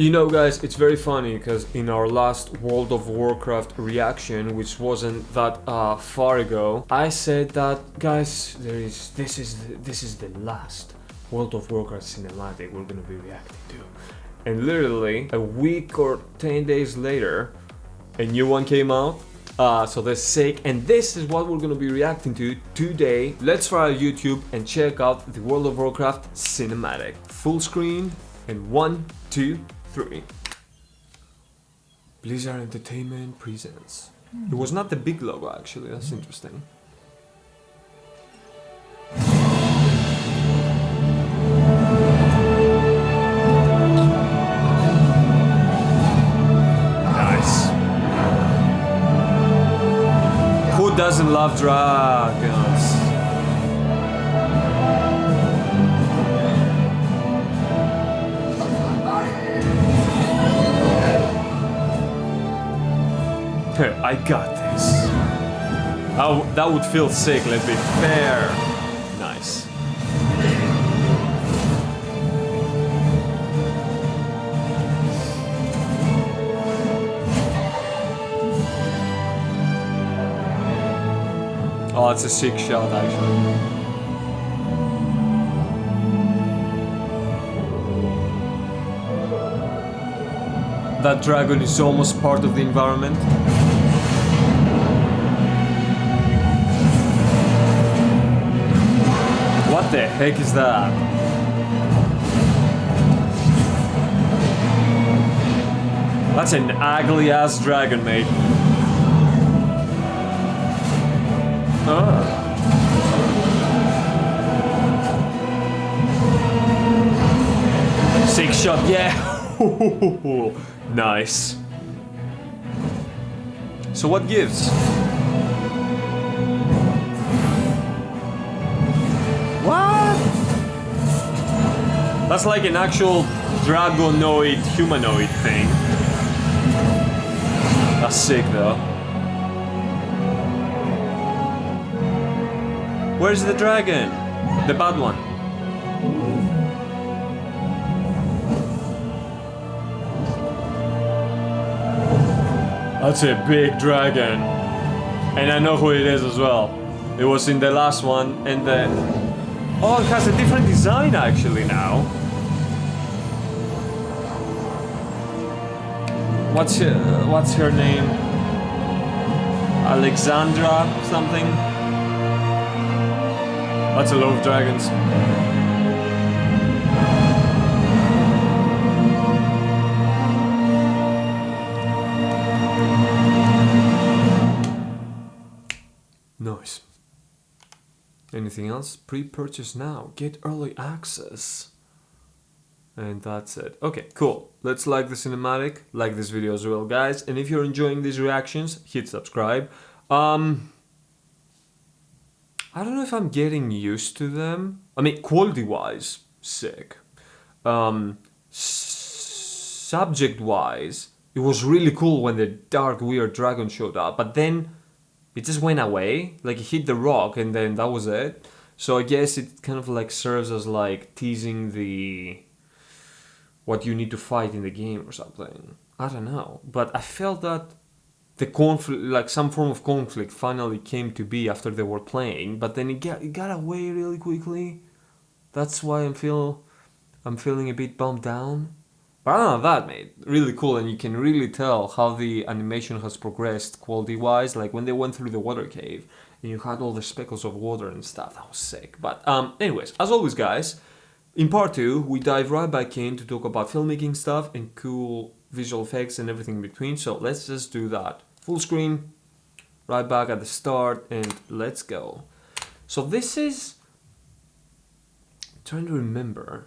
You know, guys, it's very funny because in our last World of Warcraft reaction, which wasn't that far ago, I said that, guys, this is the last World of Warcraft cinematic we're gonna be reacting to. And literally a week or 10 days later, a new one came out. So that's sick, and this is what we're gonna be reacting to today. Let's try YouTube and check out the World of Warcraft cinematic. Full screen, and 1, 2, 3. Blizzard Entertainment presents. It was not the big logo actually, that's interesting. Nice. Who doesn't love dragons? I got this. Oh, that would feel sick, let's be fair. Nice. Oh, it's a sick shot actually. That dragon is almost part of the environment. What the heck is that? That's an ugly ass dragon, mate. Sick shot, yeah. Nice. So what gives? What? That's like an actual dragonoid humanoid thing. That's sick though. Where's the dragon? The bad one. That's a big dragon. And I know who it is as well. It was in the last one and the... Oh, it has a different design actually now. What's her name? Alexandra something? That's a lot of dragons. Nice. Anything else? Pre-purchase now. Get early access. And that's it. Okay, cool. Let's like the cinematic. Like this video as well, guys. And if you're enjoying these reactions, hit subscribe. I don't know if I'm getting used to them. I mean, quality-wise, sick. Subject-wise, it was really cool when the dark, weird dragon showed up. But then it just went away. Like, it hit the rock and then that was it. So I guess it kind of like serves as like teasing the... what you need to fight in the game or something. I don't know. But I felt that the conflict, like some form of conflict finally came to be after they were playing, but then it got away really quickly. That's why I'm feeling a bit bummed down. But I don't know, that mate, really cool, and you can really tell how the animation has progressed quality-wise, like when they went through the water cave and you had all the speckles of water and stuff. That was sick. But anyways, as always, guys, in part 2, we dive right back in to talk about filmmaking stuff and cool visual effects and everything in between. So let's just do that. Full screen, right back at the start, and let's go. So this is... I'm trying to remember.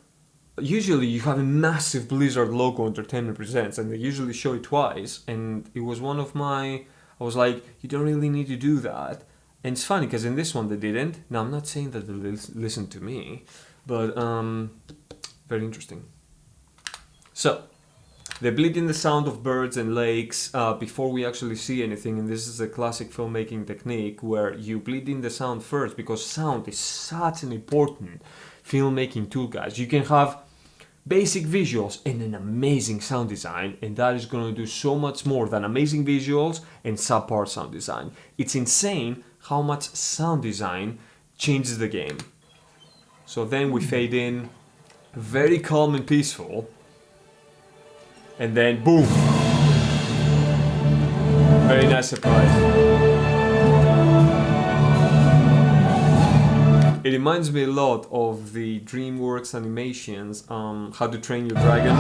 Usually you have a massive Blizzard logo, Entertainment Presents, and they usually show it twice. And it was one of my... I was like, you don't really need to do that. And it's funny, because in this one they didn't. Now, I'm not saying that they listened to me. But, very interesting. So, they bleed in the sound of birds and lakes before we actually see anything, and this is a classic filmmaking technique where you bleed in the sound first, because sound is such an important filmmaking tool, guys. You can have basic visuals and an amazing sound design, and that is going to do so much more than amazing visuals and subpar sound design. It's insane how much sound design changes the game. So then we fade in, very calm and peaceful, and then boom, very nice surprise. It reminds me a lot of the DreamWorks animations, How to Train Your Dragon.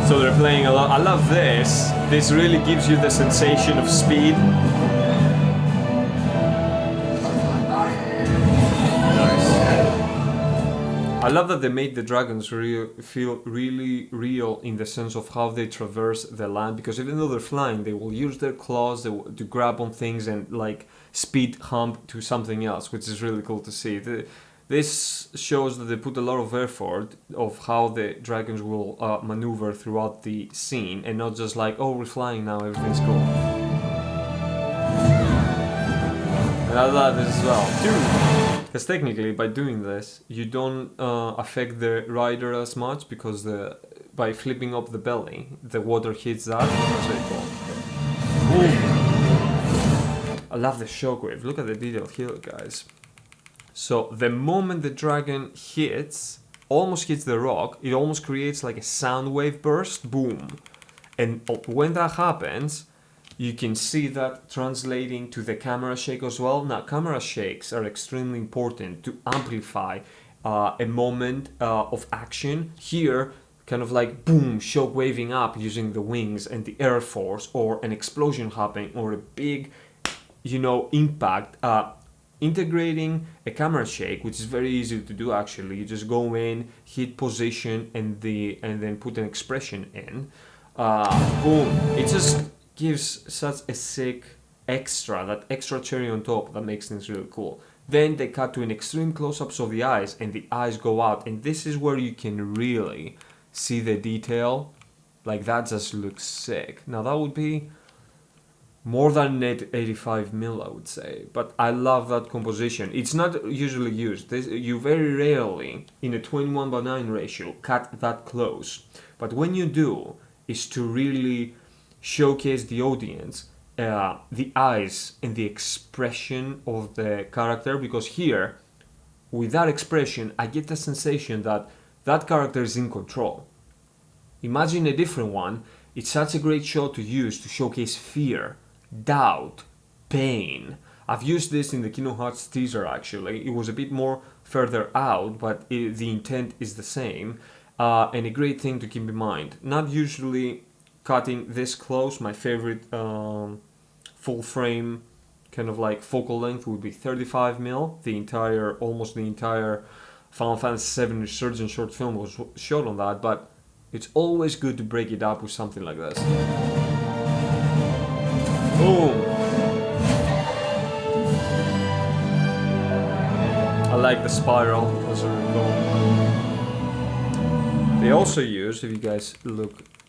So they're playing a lot. I love this. This really gives you the sensation of speed. I love that they made the dragons feel really real in the sense of how they traverse the land, because even though they're flying, they will use their claws to grab on things and like speed hump to something else, which is really cool to see. This shows that they put a lot of effort of how the dragons will maneuver throughout the scene, and not just like, oh, we're flying now, everything's cool. And I love this as well. Because technically, by doing this, you don't affect the rider as much, because by flipping up the belly, the water hits that. That's really cool. Ooh. I love the shockwave. Look at the detail here, guys. So the moment the dragon almost hits the rock, it almost creates like a sound wave burst. Boom. And when that happens, you can see that translating to the camera shake as well. Now, camera shakes are extremely important to amplify a moment of action. Here, kind of like boom, shock waving up using the wings and the air force, or an explosion happening, or a big, impact. Integrating a camera shake, which is very easy to do actually. You just go in, hit position, and then put an expression in. Boom. It just gives such a sick that extra cherry on top that makes things really cool. Then they cut to an extreme close-ups of the eyes, and the eyes go out, and this is where you can really see the detail. Like, that just looks sick. Now that would be more than 85mm, I would say, but I love that composition. It's not usually used. You very rarely, in a 21:9 ratio, cut that close. But when you do, is to really showcase the audience, the eyes and the expression of the character, because here, with that expression, I get the sensation that that character is in control. Imagine a different one. It's such a great shot to use to showcase fear, doubt, pain. I've used this in the Kingdom Hearts teaser actually. It was a bit more further out, but the intent is the same. And a great thing to keep in mind. Not usually cutting this close. My favorite full frame kind of like focal length would be 35mm. Almost the entire Final Fantasy VII Resurgence short film was shot on that, but it's always good to break it up with something like this. Boom! I like the spiral. That's really cool. They also use, if you guys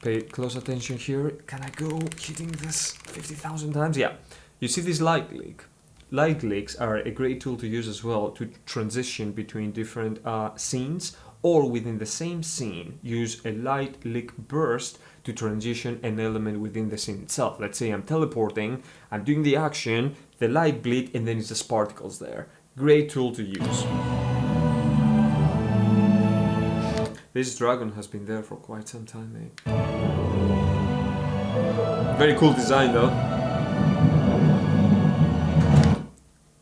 pay close attention here, can I go hitting this 50,000 times? Yeah. You see this light leak. Light leaks are a great tool to use as well to transition between different scenes, or within the same scene, use a light leak burst to transition an element within the scene itself. Let's say I'm teleporting, I'm doing the action, the light bleed, and then it's just particles there. Great tool to use. This dragon has been there for quite some time, mate. Very cool design though.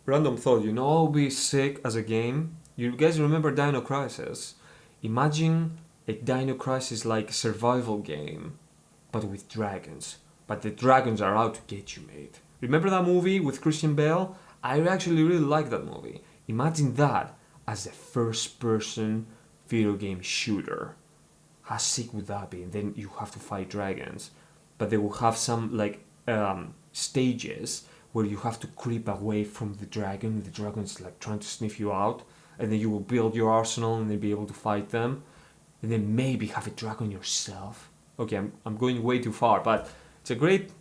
Random thought, what would be sick as a game? You guys remember Dino Crisis? Imagine a Dino Crisis like survival game, but with dragons. But the dragons are out to get you, mate. Remember that movie with Christian Bale? I actually really like that movie. Imagine that as a first-person video game shooter. How sick would that be? And then you have to fight dragons. But they will have some like stages where you have to creep away from the dragon. The dragon's like trying to sniff you out. And then you will build your arsenal and then be able to fight them. And then maybe have a dragon yourself. Okay, I'm going way too far, but it's a great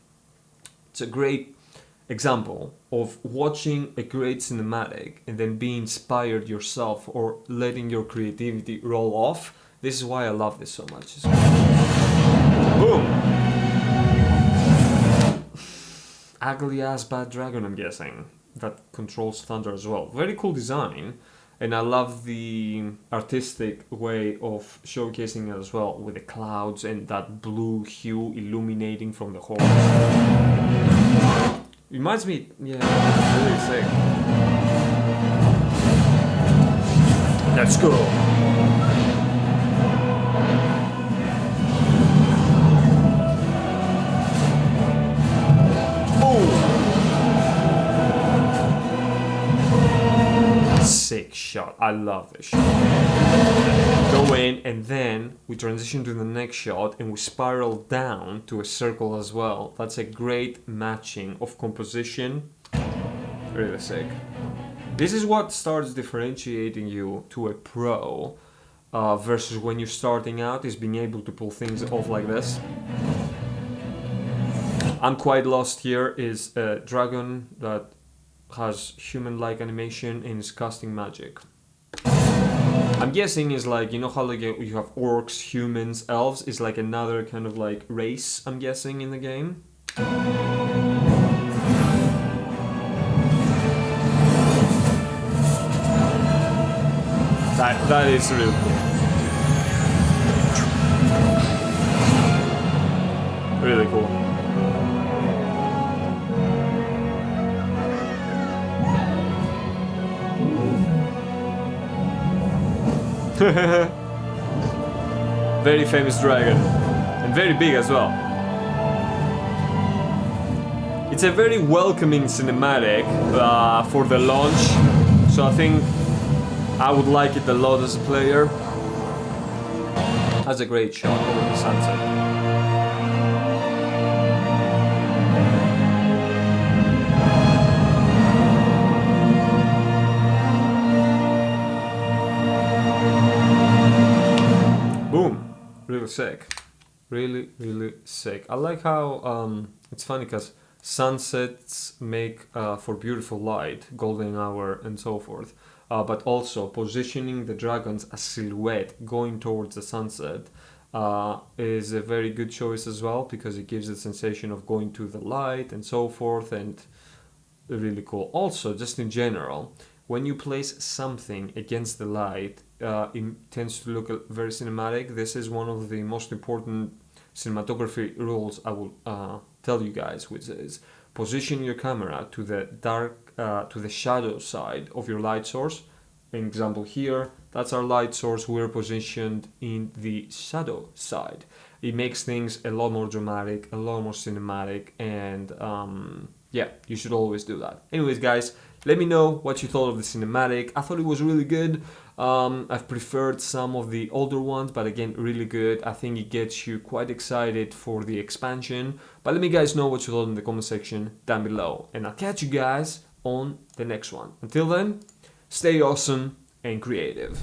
example of watching a great cinematic and then being inspired yourself or letting your creativity roll off. This is why I love this so much. Boom! Ugly ass bad dragon, I'm guessing, that controls thunder as well. Very cool design, and I love the artistic way of showcasing it as well, with the clouds and that blue hue illuminating from the horse. Reminds me, yeah, really sick. Let's go! Sick shot. I love this shot. Go in, and then we transition to the next shot and we spiral down to a circle as well. That's a great matching of composition. Really sick. This is what starts differentiating you to a pro versus when you're starting out, is being able to pull things off like this. I'm quite lost here is a dragon that has human-like animation and is casting magic. I'm guessing is like, you know how like you have orcs, humans, elves, is like another kind of like race, I'm guessing, in the game. That is really cool. Really cool. Very famous dragon, and very big as well. It's a very welcoming cinematic for the launch, so I think I would like it a lot as a player. That's a great shot over the sunset. Boom! Really sick. Really, really sick. I like how it's funny because sunsets make for beautiful light, golden hour and so forth. But also positioning the dragons as silhouette going towards the sunset is a very good choice as well, because it gives a sensation of going to the light and so forth, and really cool. Also, just in general, when you place something against the light, it tends to look very cinematic. This is one of the most important cinematography rules I will tell you guys, which is position your camera to the dark, to the shadow side of your light source. An example here, that's our light source. We're positioned in the shadow side. It makes things a lot more dramatic, a lot more cinematic, and yeah, you should always do that. Anyways, guys, let me know what you thought of the cinematic. I thought it was really good. I've preferred some of the older ones, but again, really good. I think it gets you quite excited for the expansion. But let me guys know what you thought in the comment section down below. And I'll catch you guys on the next one. Until then, stay awesome and creative.